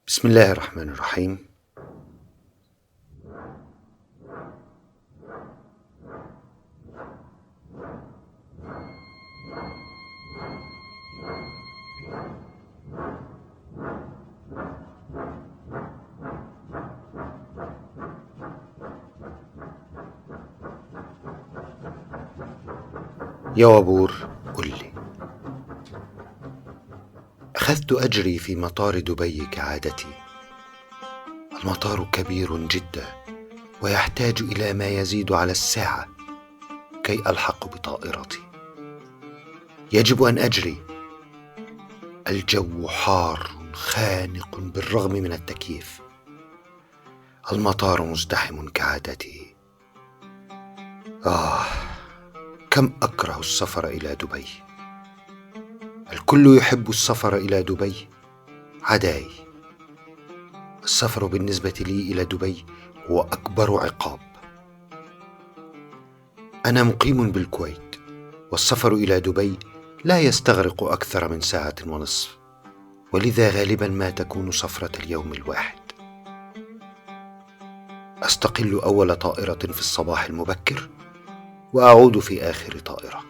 بسم الله الرحمن الرحيم. يا وبور، قل لي. أخذت أجري في مطار دبي كعادتي. المطار كبير جدا ويحتاج إلى ما يزيد على الساعة كي ألحق بطائرتي. يجب أن أجري. الجو حار خانق بالرغم من التكييف. المطار مزدحم كعادته. كم أكره السفر إلى دبي. الكل يحب السفر إلى دبي عداي. السفر بالنسبة لي إلى دبي هو أكبر عقاب. أنا مقيم بالكويت، والسفر إلى دبي لا يستغرق أكثر من 1.5 ساعة، ولذا غالبا ما تكون سفرة اليوم الواحد. أستقل أول طائرة في الصباح المبكر وأعود في آخر طائرة.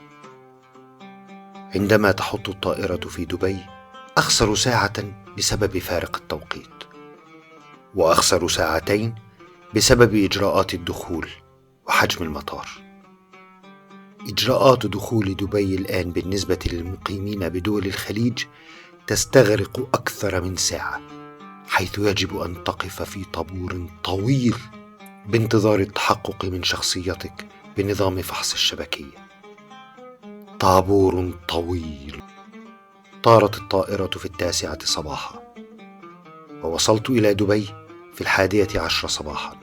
عندما تحط الطائرة في دبي أخسر ساعة بسبب فارق التوقيت، وأخسر 2 ساعات بسبب إجراءات الدخول وحجم المطار. إجراءات دخول دبي الآن بالنسبة للمقيمين بدول الخليج تستغرق أكثر من ساعة، حيث يجب أن تقف في طابور طويل بانتظار التحقق من شخصيتك بنظام فحص الشبكية. طابور طويل. طارت الطائرة في 9 صباحا، ووصلت إلى دبي في 11 صباحا،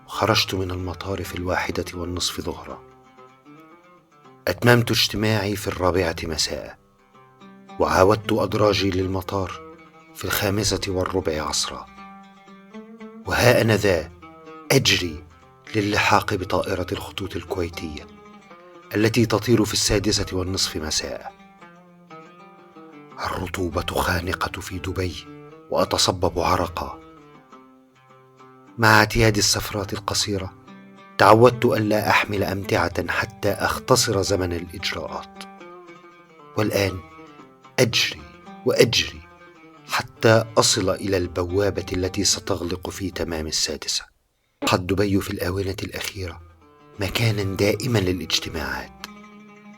وخرجت من المطار في 1:30 ظهرا. أتممت اجتماعي في 4 مساء، وعاودت أدراجي للمطار في 5:15 عصرا. وها أنا ذا أجري للحاق بطائرة الخطوط الكويتية التي تطير في 6:30 مساء. الرطوبة خانقة في دبي وأتصبب عرقا. مع اعتياد السفرات القصيرة تعودت ألا أحمل أمتعة حتى أختصر زمن الإجراءات، والآن أجري وأجري حتى أصل إلى البوابة التي ستغلق في تمام 6. قد دبي في الآونة الأخيرة مكانا دائما للاجتماعات،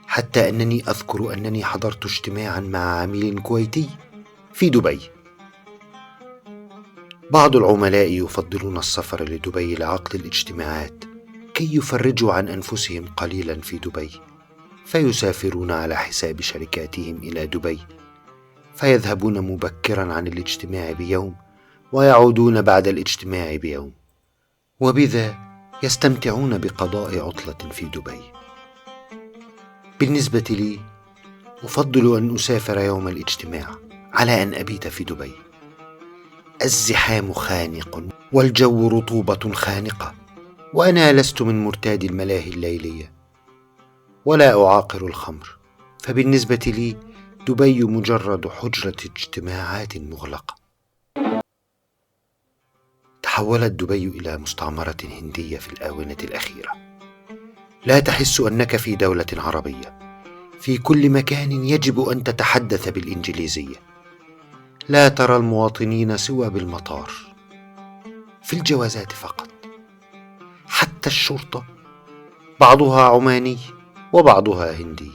حتى أنني أذكر أنني حضرت اجتماعا مع عميل كويتي في دبي. بعض العملاء يفضلون السفر لدبي لعقد الاجتماعات كي يفرجوا عن أنفسهم قليلا في دبي، فيسافرون على حساب شركاتهم إلى دبي، فيذهبون مبكرا عن الاجتماع بيوم ويعودون بعد الاجتماع بيوم، وبذا يستمتعون بقضاء عطلة في دبي. بالنسبة لي أفضل أن أسافر يوم الاجتماع على أن أبيت في دبي. الزحام خانق والجو رطوبة خانقة، وأنا لست من مرتادي الملاهي الليلية ولا أعاقر الخمر، فبالنسبة لي دبي مجرد حجرة اجتماعات مغلقة. تحولت دبي إلى مستعمرة هندية في الآونة الأخيرة. لا تحس أنك في دولة عربية. في كل مكان يجب أن تتحدث بالإنجليزية. لا ترى المواطنين سوى بالمطار، في الجوازات فقط. حتى الشرطة بعضها عماني وبعضها هندي.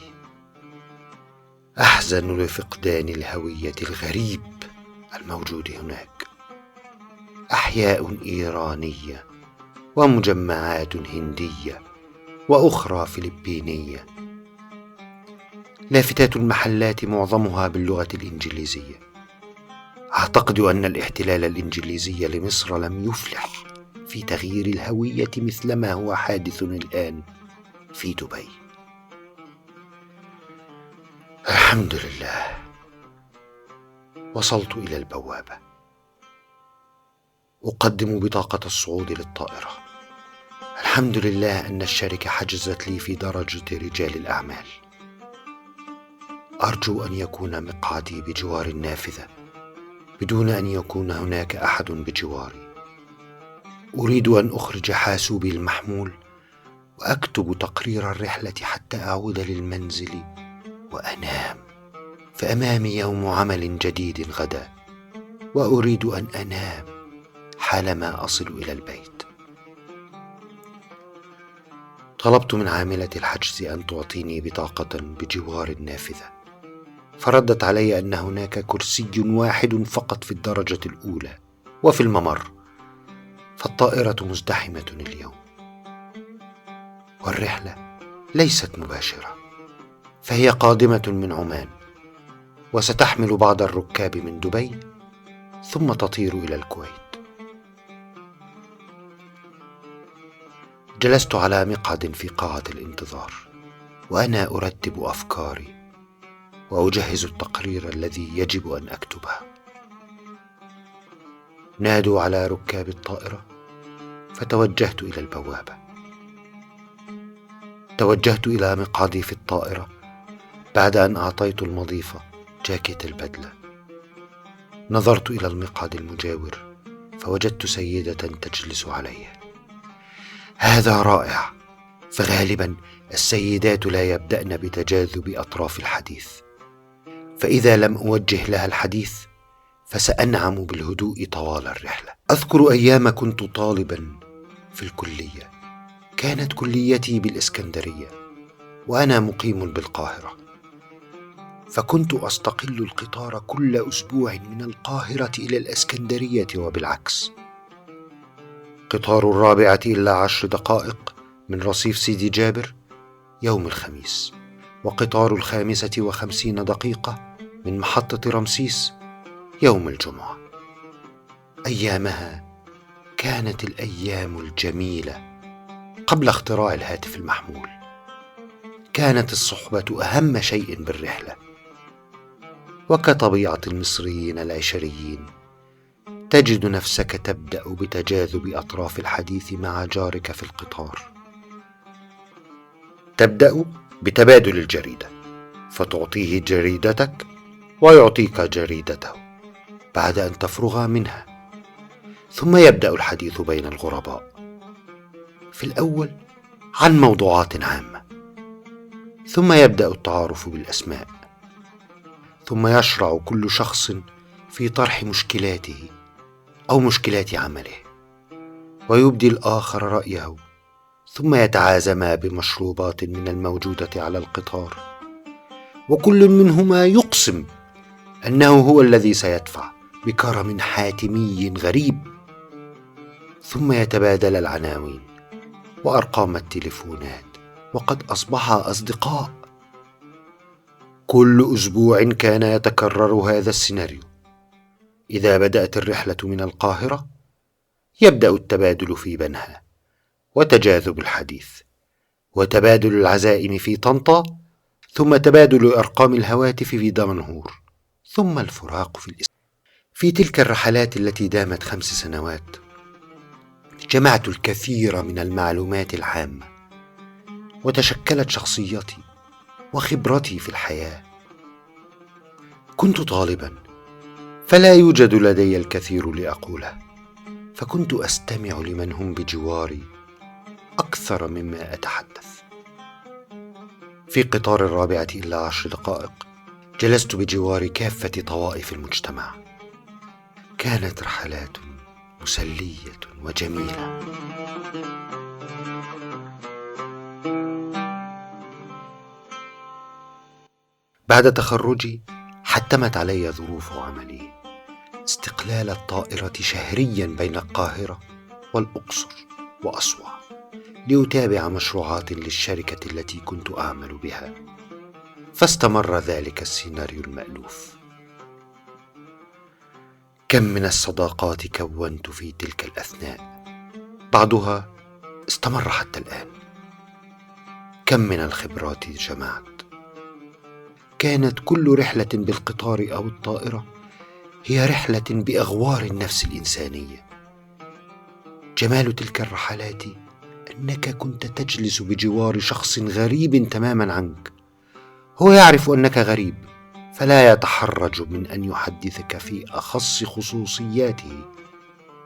أحزن لفقدان الهوية الغريب الموجود هناك. أحياء إيرانية ومجمعات هندية وأخرى فلبينية. لافتات المحلات معظمها باللغة الإنجليزية. أعتقد أن الاحتلال الإنجليزي لمصر لم يفلح في تغيير الهوية مثلما هو حادث الآن في دبي. الحمد لله، وصلت إلى البوابة. أقدم بطاقة الصعود للطائرة. الحمد لله أن الشركة حجزت لي في درجة رجال الأعمال. أرجو أن يكون مقعدي بجوار النافذة بدون أن يكون هناك أحد بجواري. أريد أن أخرج حاسوبي المحمول وأكتب تقرير الرحلة حتى أعود للمنزل وأنام، فأمامي يوم عمل جديد غدا، وأريد أن أنام حالما أصل إلى البيت. طلبت من عاملة الحجز أن تعطيني بطاقة بجوار النافذة، فردت علي أن هناك كرسي واحد فقط في الدرجة الأولى وفي الممر، فالطائرة مزدحمة اليوم، والرحلة ليست مباشرة، فهي قادمة من عمان، وستحمل بعض الركاب من دبي ثم تطير إلى الكويت. جلست على مقعد في قاعة الانتظار وأنا أرتب أفكاري وأجهز التقرير الذي يجب أن أكتبه. نادوا على ركاب الطائرة، فتوجهت إلى البوابة. توجهت إلى مقعدي في الطائرة بعد أن أعطيت المضيفة جاكيت البدلة. نظرت إلى المقعد المجاور فوجدت سيدة تجلس عليه. هذا رائع، فغالبا السيدات لا يبدأن بتجاذب أطراف الحديث، فإذا لم أوجه لها الحديث فسأنعم بالهدوء طوال الرحلة. أذكر أيام كنت طالبا في الكلية، كانت كليتي بالإسكندرية وأنا مقيم بالقاهرة، فكنت أستقل القطار كل أسبوع من القاهرة إلى الإسكندرية وبالعكس. قطار 4:10 من رصيف سيدي جابر يوم الخميس، وقطار 5:50 من محطة رمسيس يوم الجمعة. أيامها كانت الأيام الجميلة قبل اختراع الهاتف المحمول. كانت الصحبة أهم شيء بالرحلة، وكطبيعة المصريين العشريين تجد نفسك تبدأ بتجاذب أطراف الحديث مع جارك في القطار. تبدأ بتبادل الجريدة، فتعطيه جريدتك ويعطيك جريدته بعد أن تفرغ منها، ثم يبدأ الحديث بين الغرباء، في الأول عن موضوعات عامة، ثم يبدأ التعارف بالأسماء، ثم يشرع كل شخص في طرح مشكلاته أو مشكلات عمله، ويبدي الآخر رأيه، ثم يتعازما بمشروبات من الموجودة على القطار، وكل منهما يقسم أنه هو الذي سيدفع بكرم حاتمي غريب، ثم يتبادل العناوين وأرقام التليفونات، وقد أصبحا أصدقاء. كل أسبوع كان يتكرر هذا السيناريو. إذا بدأت الرحلة من القاهرة يبدأ التبادل في بنها، وتجاذب الحديث، وتبادل العزائم في طنطا، ثم تبادل أرقام الهواتف في دمنهور، ثم الفراق في الإسلام. في تلك الرحلات التي دامت 5 سنوات جمعت الكثير من المعلومات العامة، وتشكلت شخصيتي وخبرتي في الحياة. كنت طالبا، فلا يوجد لدي الكثير لأقوله، فكنت أستمع لمن هم بجواري أكثر مما أتحدث. في قطار 4:10 جلست بجوار كافة طوائف المجتمع. كانت رحلات مسلية وجميلة. بعد تخرجي حتمت علي ظروف عملي استقلال الطائرة شهريا بين القاهرة والأقصر وأسوان لأتابع مشروعات للشركة التي كنت أعمل بها، فاستمر ذلك السيناريو المألوف. كم من الصداقات كونت في تلك الأثناء، بعضها استمر حتى الآن. كم من الخبرات جمعت. كانت كل رحلة بالقطار أو الطائرة هي رحلة بأغوار النفس الإنسانية. جمال تلك الرحلات أنك كنت تجلس بجوار شخص غريب تماما عنك. هو يعرف أنك غريب، فلا يتحرج من أن يحدثك في أخص خصوصياته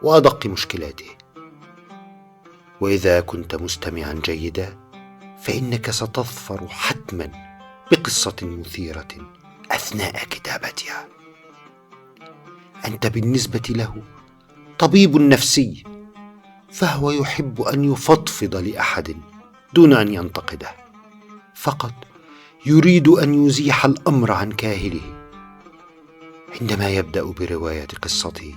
وأدق مشكلاته. وإذا كنت مستمعا جيدا فإنك ستظفر حتما بقصة مثيرة أثناء كتابتها. أنت بالنسبة له طبيب نفسي، فهو يحب أن يفضفض لأحد دون أن ينتقده، فقط يريد أن يزيح الأمر عن كاهله. عندما يبدأ برواية قصته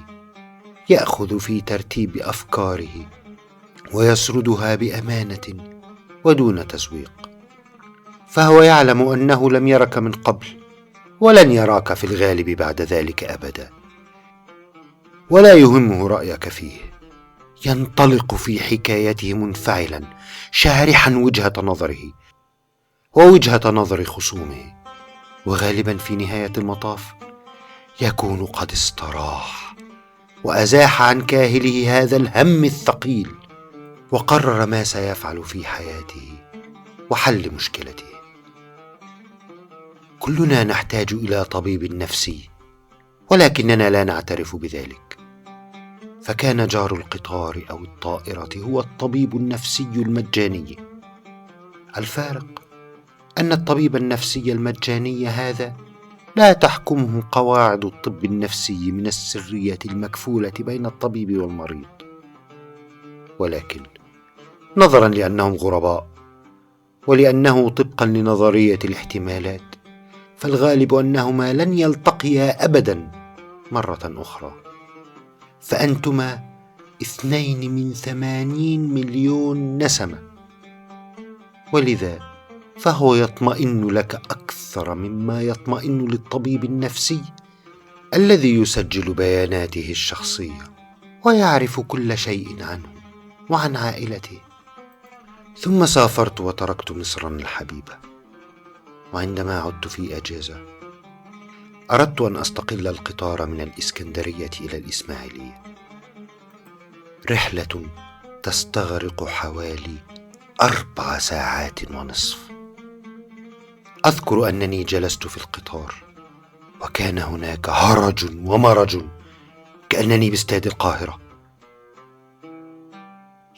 يأخذ في ترتيب أفكاره ويسردها بأمانة ودون تزويق، فهو يعلم أنه لم يرك من قبل ولن يراك في الغالب بعد ذلك أبدا، ولا يهمه رأيك فيه. ينطلق في حكايته منفعلا شارحا وجهة نظره ووجهة نظر خصومه، وغالبا في نهاية المطاف يكون قد استراح وأزاح عن كاهله هذا الهم الثقيل، وقرر ما سيفعل في حياته وحل مشكلته. كلنا نحتاج إلى طبيب نفسي، ولكننا لا نعترف بذلك. فكان جار القطار أو الطائرة هو الطبيب النفسي المجاني. الفارق أن الطبيب النفسي المجاني هذا لا تحكمه قواعد الطب النفسي من السرية المكفولة بين الطبيب والمريض، ولكن نظرا لأنهم غرباء ولأنه طبقا لنظرية الاحتمالات فالغالب أنهما لن يلتقيا أبدا مرة أخرى، فأنتما 2 من 80 مليون نسمة، ولذا فهو يطمئن لك أكثر مما يطمئن للطبيب النفسي الذي يسجل بياناته الشخصية ويعرف كل شيء عنه وعن عائلته. ثم سافرت وتركت مصرا الحبيبة، وعندما عدت في أجازة أردت أن أستقل القطار من الإسكندرية إلى الإسماعيلية، رحلة تستغرق حوالي 4 ساعات ونصف. أذكر أنني جلست في القطار وكان هناك هرج ومرج كأنني باستاد القاهرة.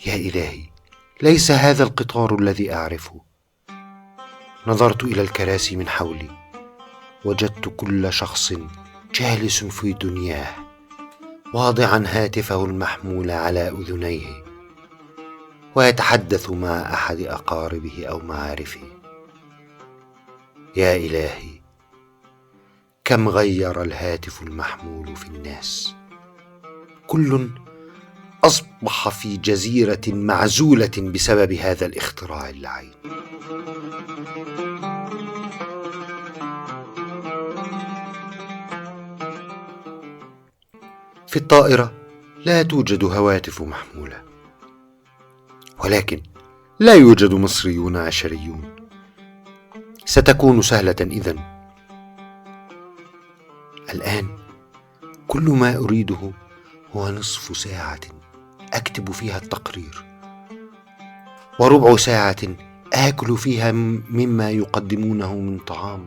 يا إلهي، ليس هذا القطار الذي أعرفه. نظرت إلى الكراسي من حولي، وجدت كل شخص جالس في دنياه واضعا هاتفه المحمول على أذنيه ويتحدث مع أحد أقاربه أو معارفه. يا إلهي، كم غير الهاتف المحمول في الناس. كل أصبح في جزيرة معزولة بسبب هذا الاختراع اللعين. في الطائرة لا توجد هواتف محمولة، ولكن لا يوجد مصريون عشريون. ستكون سهلة إذن. الآن كل ما أريده هو نصف ساعة أكتب فيها التقرير، وربع ساعة آكل فيها مما يقدمونه من طعام،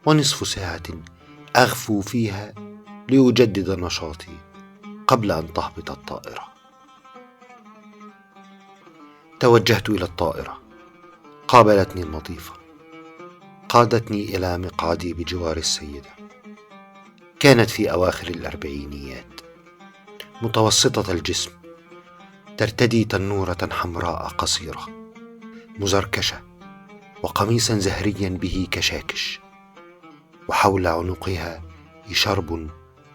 ونصف ساعة أغفو فيها لأجدد نشاطي قبل أن تهبط الطائرة. توجهت إلى الطائرة، قابلتني المضيفة، قادتني إلى مقعدي بجوار السيدة. كانت في أواخر الأربعينيات، متوسطة الجسم، ترتدي تنورة حمراء قصيرة مزركشة وقميصا زهريا به كشاكش، وحول عنقها شرب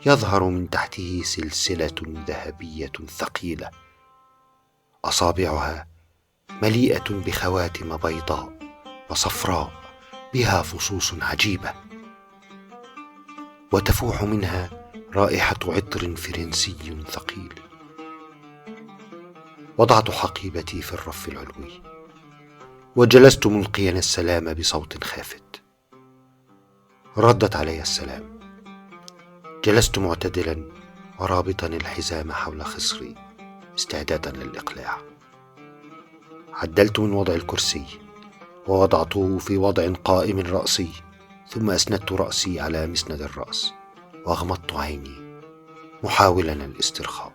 يظهر من تحته سلسلة ذهبية ثقيلة، أصابعها مليئة بخواتم بيضاء وصفراء بها فصوص عجيبة، وتفوح منها رائحة عطر فرنسي ثقيل. وضعت حقيبتي في الرف العلوي وجلست ملقيا السلام بصوت خافت. ردت علي السلام. جلست معتدلا ورابطا الحزام حول خصري استعدادا للإقلاع. عدلت من وضع الكرسي ووضعته في وضع قائم رأسي ثم أسندت رأسي على مسند الرأس وأغمضت عيني محاولا الاسترخاء.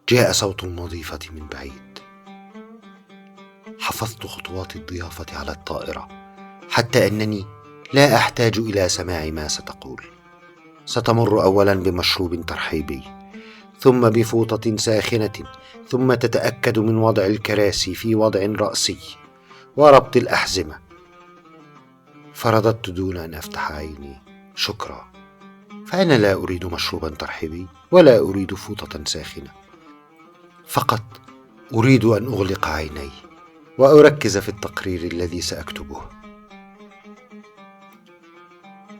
جاء صوت المضيفة من بعيد. حفظت خطوات الضيافة على الطائرة حتى أنني لا أحتاج إلى سماع ما ستقول. ستمر أولا بمشروب ترحيبي، ثم بفوطة ساخنة، ثم تتأكد من وضع الكراسي في وضع رأسي وربط الأحزمة. فرددت دون أن أفتح عيني: شكرا، فأنا لا أريد مشروبا ترحيبي ولا أريد فوطة ساخنة، فقط أريد أن أغلق عيني وأركز في التقرير الذي سأكتبه.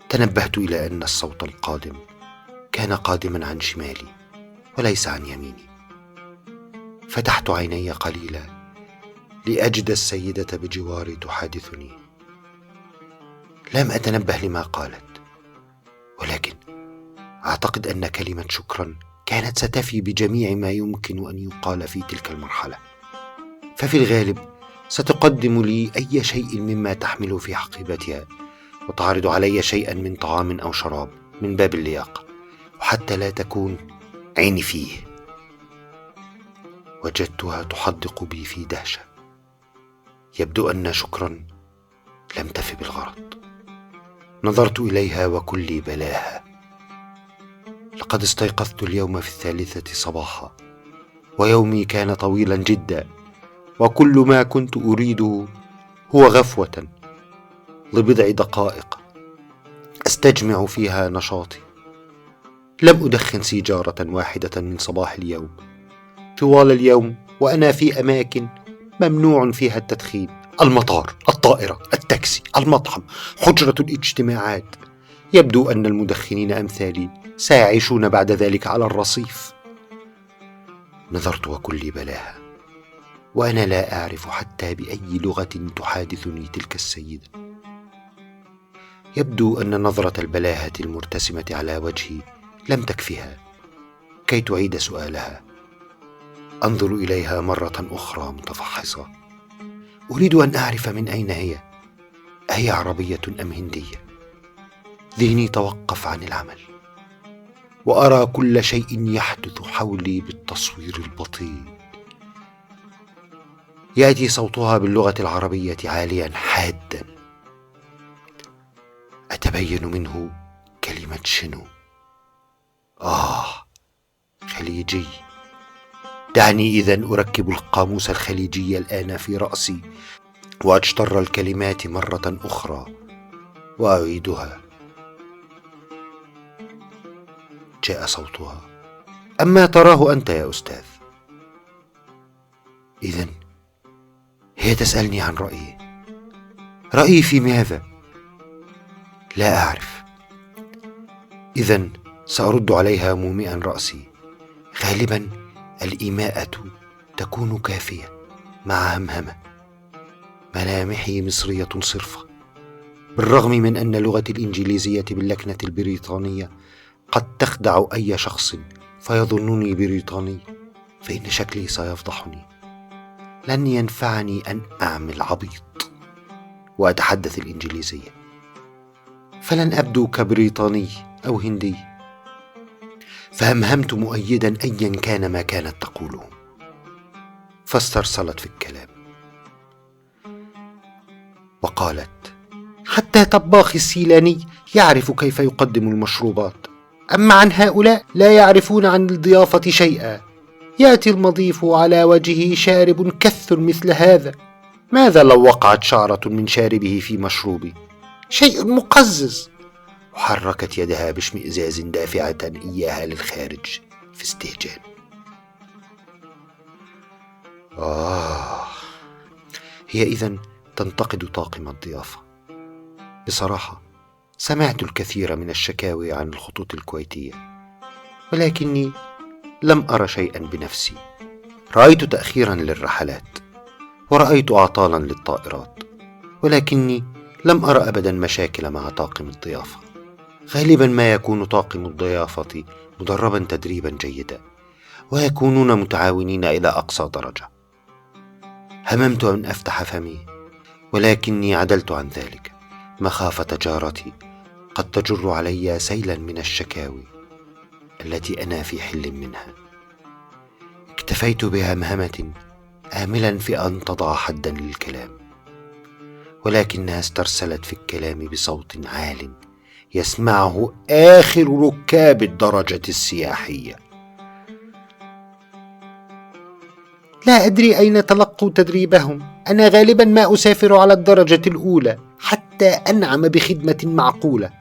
تنبهت إلى أن الصوت القادم كان قادما عن شمالي وليس عن يميني. فتحت عيني قليلا لأجد السيدة بجواري تحادثني. لم أتنبه لما قالت، ولكن أعتقد أن كلمة شكرا كانت ستفي بجميع ما يمكن أن يقال في تلك المرحلة، ففي الغالب ستقدم لي أي شيء مما تحمل في حقيبتها وتعرض علي شيئا من طعام أو شراب من باب اللياقة، وحتى لا تكون عيني فيه. وجدتها تحدق بي في دهشة. يبدو أن شكرا لم تف بالغرض. نظرت إليها وكلي بلاها. لقد استيقظت اليوم في 3 صباحا، ويومي كان طويلا جدا، وكل ما كنت أريده هو غفوة لبضع دقائق أستجمع فيها نشاطي. لم أدخن سيجارة واحدة من صباح اليوم. طوال اليوم وأنا في أماكن ممنوع فيها التدخين: المطار، الطائرة، التاكسي، المطعم، حجرة الاجتماعات. يبدو أن المدخنين أمثالي سيعيشون بعد ذلك على الرصيف. نظرت وكلي بلاها، وأنا لا أعرف حتى بأي لغة تحادثني تلك السيدة. يبدو أن نظرة البلاهة المرتسمة على وجهي لم تكفها كي تعيد سؤالها. أنظر إليها مرة أخرى متفحصة. أريد أن أعرف من أين هي، أهي عربية أم هندية؟ ذهني توقف عن العمل، وأرى كل شيء يحدث حولي بالتصوير البطيء. يأتي صوتها باللغة العربية عاليا حادا. أتبين منه كلمة شنو. خليجي. دعني إذن أركب القاموس الخليجي الآن في رأسي وأجتر الكلمات مرة أخرى وأعيدها. جاء صوتها: أما تراه أنت يا أستاذ؟ إذن هي تسألني عن رأيي. رأيي في ماذا؟ لا أعرف. إذن سأرد عليها مومئا رأسي. غالبا الإيماءة تكون كافية مع همهمة. ملامحي مصرية صرفة، بالرغم من أن لغتي الإنجليزية باللكنة البريطانية قد تخدع أي شخص فيظنني بريطاني، فإن شكلي سيفضحني. لن ينفعني أن أعمل عبيط وأتحدث الإنجليزية، فلن أبدو كبريطاني أو هندي. فهمهمت مؤيدا أيا كان ما كانت تقوله، فاسترسلت في الكلام وقالت: حتى طباخ السيلاني يعرف كيف يقدم المشروبات، أما عن هؤلاء لا يعرفون عن الضيافة شيئا. يأتي المضيف على وجهه شارب كث مثل هذا. ماذا لو وقعت شعرة من شاربه في مشروبي؟ شيء مقزز. وحركت يدها باشمئزاز دافعة إياها للخارج في استهجان. هي إذن تنتقد طاقم الضيافة. بصراحة سمعت الكثير من الشكاوي عن الخطوط الكويتية، ولكني لم أرى شيئا بنفسي. رأيت تأخيرا للرحلات، ورأيت أعطالا للطائرات، ولكني لم أرى أبدا مشاكل مع طاقم الضيافة. غالبا ما يكون طاقم الضيافة مدربا تدريبا جيدا، ويكونون متعاونين إلى أقصى درجة. هممت أن أفتح فمي، ولكني عدلت عن ذلك، مخافة جارتي قد تجر علي سيلا من الشكاوي التي أنا في حل منها. اكتفيت بهمهمة آملا في أن تضع حدا للكلام، ولكنها استرسلت في الكلام بصوت عال يسمعه آخر ركاب الدرجة السياحية. لا أدري أين تلقوا تدريبهم. أنا غالبا ما أسافر على الدرجة الأولى حتى أنعم بخدمة معقولة،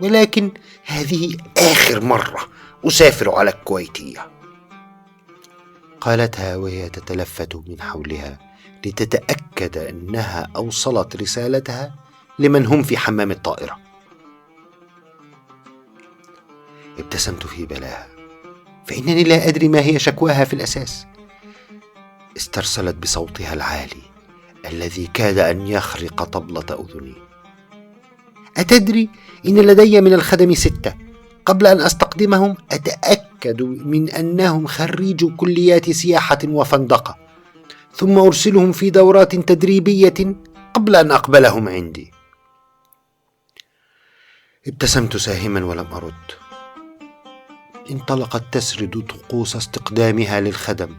ولكن هذه آخر مرة أسافر على الكويتية، قالتها وهي تتلفت من حولها لتتأكد أنها أوصلت رسالتها لمن هم في حمام الطائرة. ابتسمت في بلاها، فإنني لا أدري ما هي شكواها في الأساس. استرسلت بصوتها العالي الذي كاد أن يخرق طبلة أذني. أتدري إن لدي من الخدم 6. قبل أن أستقدمهم أتأكد من أنهم خريج كليات سياحة وفندقة، ثم أرسلهم في دورات تدريبية قبل أن أقبلهم عندي. ابتسمت ساهما ولم أرد. انطلقت تسرد طقوس استقدامها للخدم،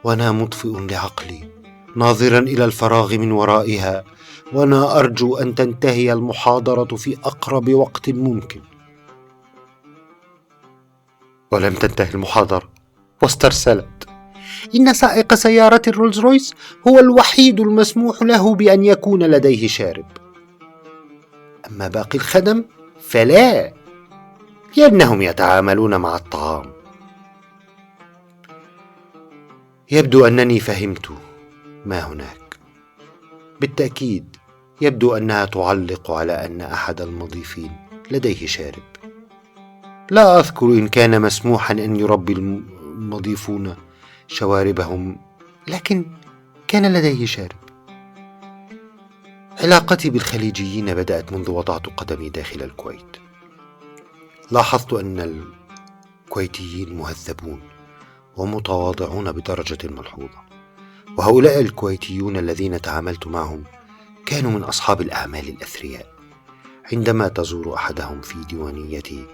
وأنا مطفئ لعقلي ناظرا إلى الفراغ من ورائها، وأنا أرجو أن تنتهي المحاضرة في أقرب وقت ممكن. ولم تنتهي المحاضرة واسترسلت. إن سائق سيارة الرولز رويس هو الوحيد المسموح له بأن يكون لديه شارب، أما باقي الخدم فلا، لأنهم يتعاملون مع الطعام. يبدو أنني فهمت ما هناك. بالتأكيد يبدو أنها تعلق على أن أحد المضيفين لديه شارب. لا أذكر إن كان مسموحا أن يربي المضيفون شواربهم، لكن كان لديه شارب. علاقتي بالخليجيين بدأت منذ وضعت قدمي داخل الكويت. لاحظت أن الكويتيين مهذبون ومتواضعون بدرجة ملحوظة، وهؤلاء الكويتيون الذين تعاملت معهم كانوا من أصحاب الأعمال الأثرياء. عندما تزور أحدهم في ديوانيته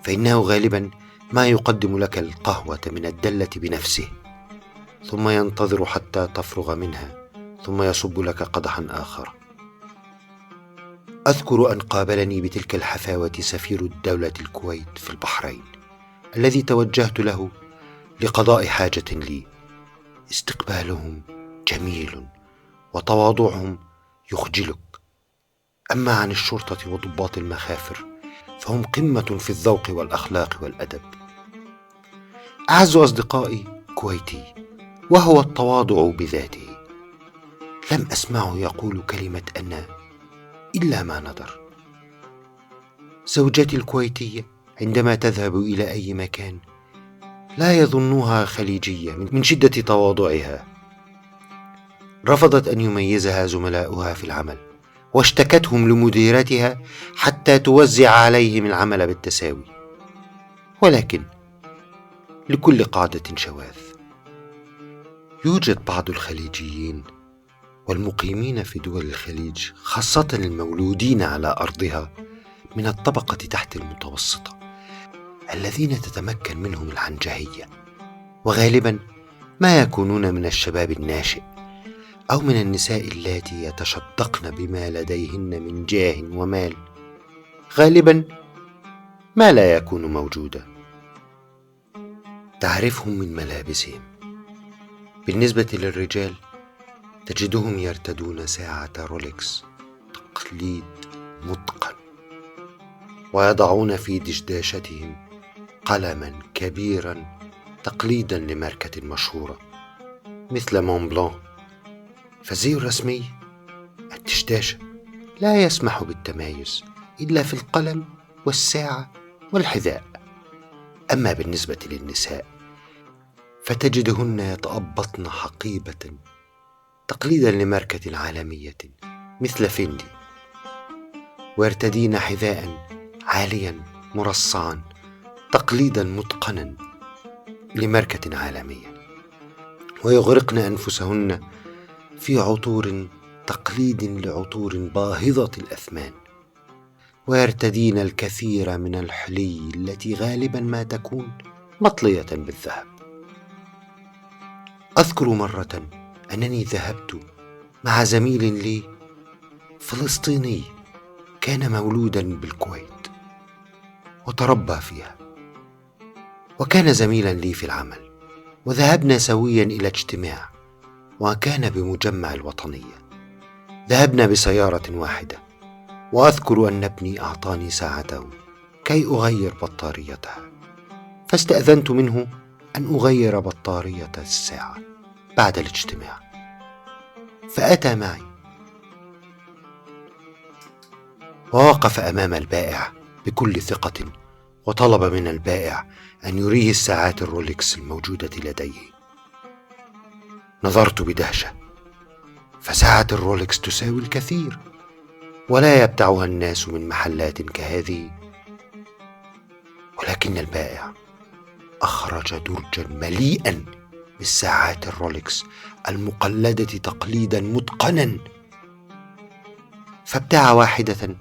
فإنه غالبا ما يقدم لك القهوة من الدلة بنفسه، ثم ينتظر حتى تفرغ منها، ثم يصب لك قدحا آخر. أذكر أن قابلني بتلك الحفاوة سفير الدولة الكويت في البحرين، الذي توجهت له لقضاء حاجة لي. استقبالهم جميل وتواضعهم يخجلك. أما عن الشرطة وضباط المخافر فهم قمة في الذوق والأخلاق والأدب. أعز أصدقائي كويتي، وهو التواضع بذاته. لم أسمعه يقول كلمة أنا إلا ما ندر. زوجتي الكويتية عندما تذهب إلى أي مكان لا يظنوها خليجية من شدة تواضعها. رفضت أن يميزها زملاؤها في العمل، واشتكتهم لمديرتها حتى توزع عليهم العمل بالتساوي. ولكن لكل قاعدة شواذ. يوجد بعض الخليجيين والمقيمين في دول الخليج، خاصة المولودين على أرضها، من الطبقة تحت المتوسطة، الذين تتمكن منهم العنجهية، وغالبا ما يكونون من الشباب الناشئ أو من النساء اللاتي يتشدقن بما لديهن من جاه ومال، غالبا ما لا يكون موجودا. تعرفهم من ملابسهم. بالنسبة للرجال تجدهم يرتدون ساعة رولكس تقليد متقن، ويضعون في دشداشتهم قلما كبيرا تقليدا لماركة مشهورة مثل مونبلان. فالزي الرسمي الدشداشة لا يسمح بالتمايز إلا في القلم والساعة والحذاء. أما بالنسبة للنساء فتجدهن يتأبطن حقيبة تقليدا لماركة عالمية مثل فيندي، ويرتدين حذاء عاليا مرصعا تقليدا متقنا لماركة عالمية، ويغرقن أنفسهن في عطور تقليد لعطور باهظة الأثمان، ويرتدين الكثير من الحلي التي غالبا ما تكون مطلية بالذهب. أذكر مرة أنني ذهبت مع زميل لي فلسطيني كان مولودا بالكويت وتربى فيها، وكان زميلا لي في العمل، وذهبنا سويا إلى اجتماع وكان بمجمع الوطنية. ذهبنا بسيارة واحدة، وأذكر أن ابني أعطاني ساعته كي أغير بطاريتها، فاستأذنت منه أن أغير بطارية الساعة بعد الاجتماع، فأتى معي ووقف أمام البائع بكل ثقة، وطلب من البائع أن يريه الساعات الرولكس الموجودة لديه. نظرت بدهشة، فساعة الرولكس تساوي الكثير، ولا يبتعها الناس من محلات كهذه، ولكن البائع أخرج درجا مليئا بالساعات الرولكس المقلدة تقليدا متقنا، فابتاع واحدة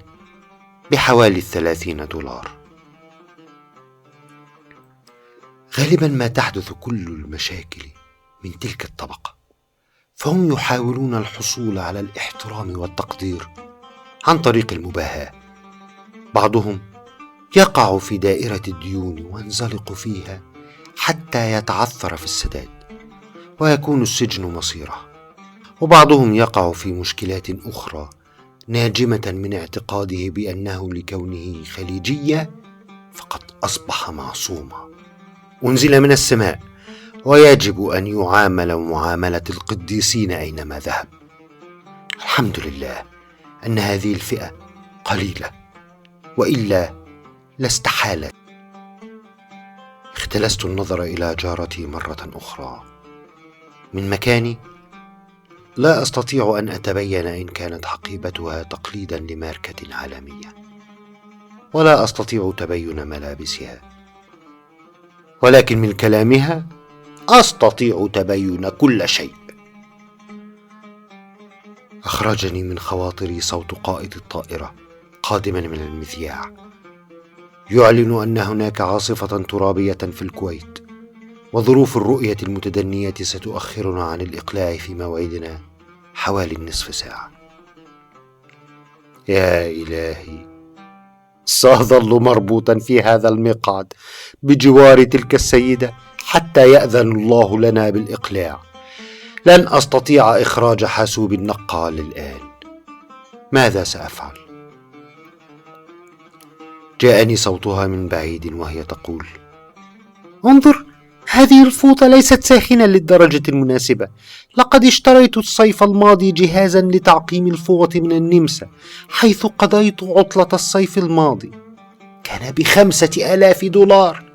بحوالي 30 دولار. غالبا ما تحدث كل المشاكل من تلك الطبقة، فهم يحاولون الحصول على الاحترام والتقدير عن طريق المباهاة. بعضهم يقع في دائرة الديون وينزلق فيها حتى يتعثر في السداد ويكون السجن مصيره، وبعضهم يقع في مشكلات أخرى ناجمة من اعتقاده بأنه لكونه خليجية فقد أصبح معصوما أنزل من السماء ويجب أن يعامل معاملة القديسين أينما ذهب. الحمد لله أن هذه الفئة قليلة، وإلا لاستحالت. اختلست النظر إلى جارتي مرة أخرى. من مكاني لا أستطيع أن أتبين إن كانت حقيبتها تقليدا لماركة عالمية، ولا أستطيع تبين ملابسها، ولكن من كلامها أستطيع تبين كل شيء. أخرجني من خواطري صوت قائد الطائرة قادما من المذياع يعلن أن هناك عاصفة ترابية في الكويت، وظروف الرؤية المتدنية ستؤخرنا عن الإقلاع في موعدنا حوالي النصف ساعة. يا إلهي، سأظل مربوطا في هذا المقعد بجوار تلك السيدة حتى يأذن الله لنا بالإقلاع. لن أستطيع إخراج حاسوب النقال الآن. ماذا سأفعل؟ جاءني صوتها من بعيد وهي تقول: انظر، هذه الفوطة ليست ساخنة للدرجة المناسبة. لقد اشتريت الصيف الماضي جهازا لتعقيم الفوط من النمسا، حيث قضيت عطلة الصيف الماضي. كان ب5,000 دولار،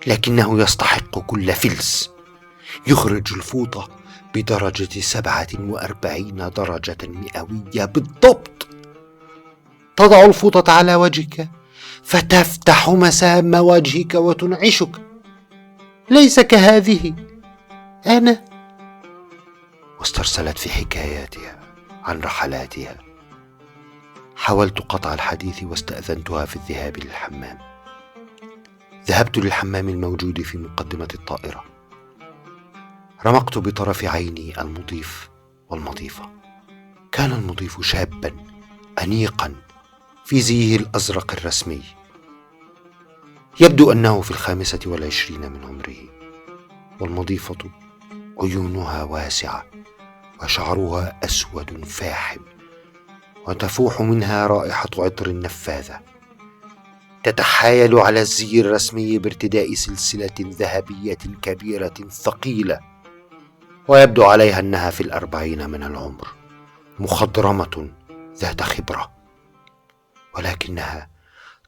لكنه يستحق كل فلس. يخرج الفوطة بدرجة 47 درجة مئوية بالضبط. تضع الفوطة على وجهك فتفتح مسام وجهك وتنعشك. ليس كهذه أنا. واسترسلت في حكاياتها عن رحلاتها. حاولت قطع الحديث واستأذنتها في الذهاب للحمام. ذهبت للحمام الموجود في مقدمة الطائرة. رمقت بطرف عيني المضيف والمضيفة. كان المضيف شابا أنيقا في زيه الأزرق الرسمي، يبدو أنه في 25 من عمره، والمضيفة عيونها واسعة وشعرها أسود فاحم، وتفوح منها رائحة عطر نفاذة، تتحايل على الزي الرسمي بارتداء سلسلة ذهبية كبيرة ثقيلة، ويبدو عليها أنها في 40 من العمر، مخضرمة ذات خبرة، ولكنها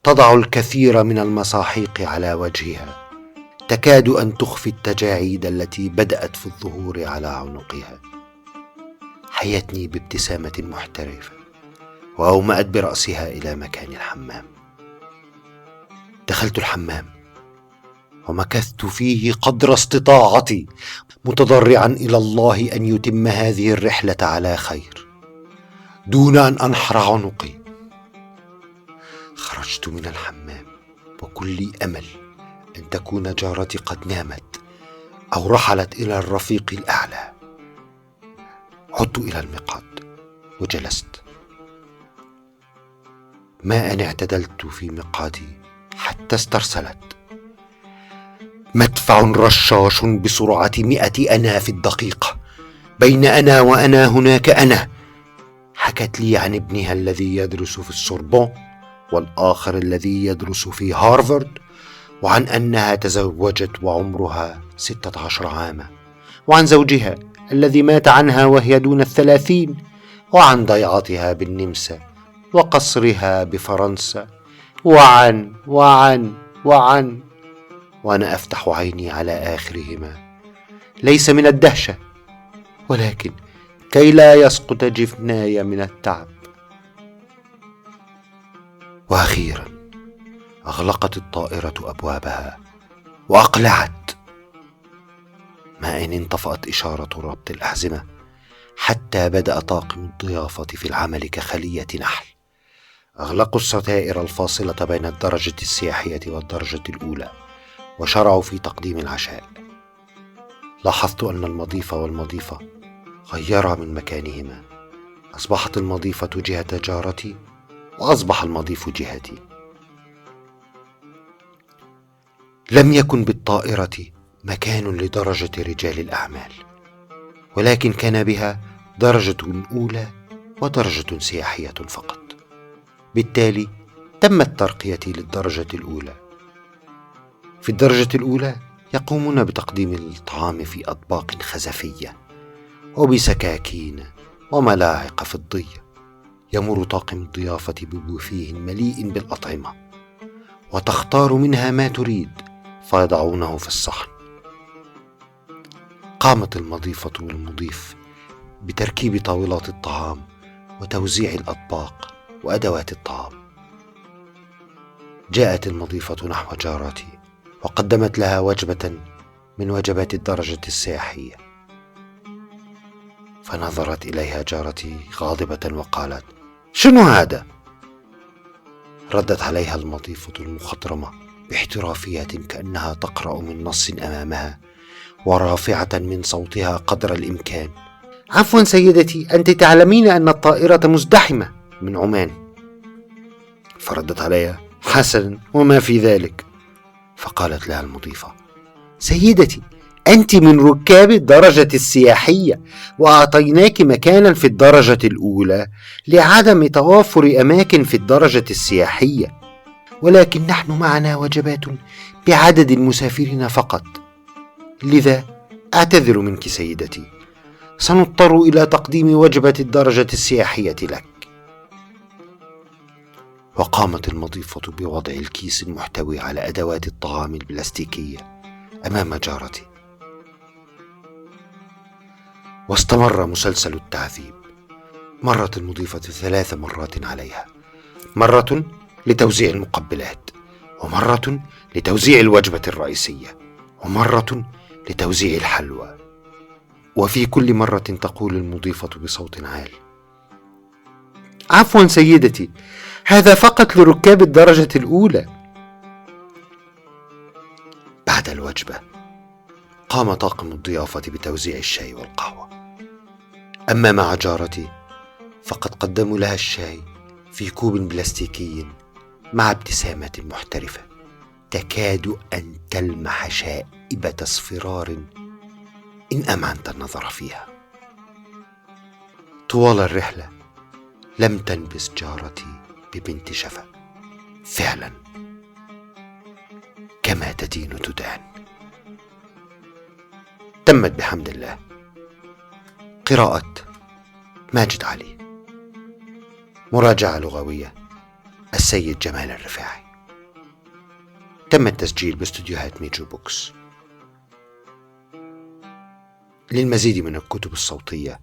تضع الكثير من المساحيق على وجهها، تكاد أن تخفي التجاعيد التي بدأت في الظهور على عنقها. حيتني بابتسامة محترفة وأومأت برأسها إلى مكان الحمام. دخلت الحمام ومكثت فيه قدر استطاعتي، متضرعا إلى الله أن يتم هذه الرحلة على خير. دون أن أنحر عنقي. خرجت من الحمام وكلي أمل أن تكون جارتي قد نامت أو رحلت إلى الرفيق الأعلى. عدت إلى المقعد وجلست. ما أن اعتدلت في مقعدي حتى استرسلت. مدفع رشاش بسرعة 100 أنا في الدقيقة. بين أنا وأنا هناك أنا. حكت لي عن ابنها الذي يدرس في السوربون والآخر الذي يدرس في هارفارد، وعن أنها تزوجت وعمرها 16 عاما، وعن زوجها الذي مات عنها وهي دون 30، وعن ضيعتها بالنمسا وقصرها بفرنسا، وعن وأنا أفتح عيني على آخرهما، ليس من الدهشة ولكن كي لا يسقط جفناي من التعب. وأخيرا أغلقت الطائرة أبوابها وأقلعت. ما إن انطفأت إشارة ربط الأحزمة حتى بدأ طاقم الضيافة في العمل كخلية نحل. أغلقوا الستائر الفاصلة بين الدرجة السياحية والدرجة الأولى وشرعوا في تقديم العشاء. لاحظت أن المضيف والمضيفة غيرا من مكانهما. أصبحت المضيفة جهة جارتي وأصبح المضيف جهتي. لم يكن بالطائرة مكان لدرجة رجال الأعمال، ولكن كان بها درجة أولى ودرجة سياحية فقط. بالتالي تمت ترقيتي للدرجة الأولى. في الدرجة الأولى يقومون بتقديم الطعام في أطباق خزفية وبسكاكين وملاعق فضية. يمر طاقم الضيافة ببوفيه مليء بالأطعمة، وتختار منها ما تريد فيضعونه في الصحن. قامت المضيفة والمضيف بتركيب طاولات الطعام وتوزيع الأطباق وأدوات الطعام. جاءت المضيفة نحو جارتي وقدمت لها وجبة من وجبات الدرجة السياحية، فنظرت إليها جارتي غاضبة وقالت: شنو هذا؟ ردت عليها المضيفة المخضرمة باحترافية كأنها تقرأ من نص أمامها، ورافعة من صوتها قدر الإمكان: عفوا سيدتي، أنت تعلمين أن الطائرة مزدحمة من عمان. فردت عليها: حسنا، وما في ذلك؟ فقالت لها المضيفة: سيدتي، أنت من ركاب الدرجة السياحية، وأعطيناك مكانا في الدرجة الأولى لعدم توافر أماكن في الدرجة السياحية، ولكن نحن معنا وجبات بعدد المسافرين فقط، لذا أعتذر منك سيدتي، سنضطر إلى تقديم وجبة الدرجة السياحية لك. وقامت المضيفة بوضع الكيس المحتوي على أدوات الطعام البلاستيكية أمام جارتي. واستمر مسلسل التعذيب. مرت المضيفة 3 مرات عليها، مرة لتوزيع المقبلات، ومرة لتوزيع الوجبة الرئيسية، ومرة لتوزيع الحلوى. وفي كل مرة تقول المضيفة بصوت عال: عفوا سيدتي، هذا فقط لركاب الدرجة الأولى. بعد الوجبة قام طاقم الضيافة بتوزيع الشاي والقهوة. أما مع جارتي فقد قدموا لها الشاي في كوب بلاستيكي مع ابتسامة محترفة تكاد أن تلمح شائبة اصفرار إن أمعنت النظر فيها. طوال الرحلة لم تنبس جارتي ببنت شفا، فعلا كما تدين تدان. تمت بحمد الله. قراءة ماجد علي. مراجعة لغوية السيد جمال الرفاعي. تم التسجيل باستديوهات ميجو بوكس. للمزيد من الكتب الصوتية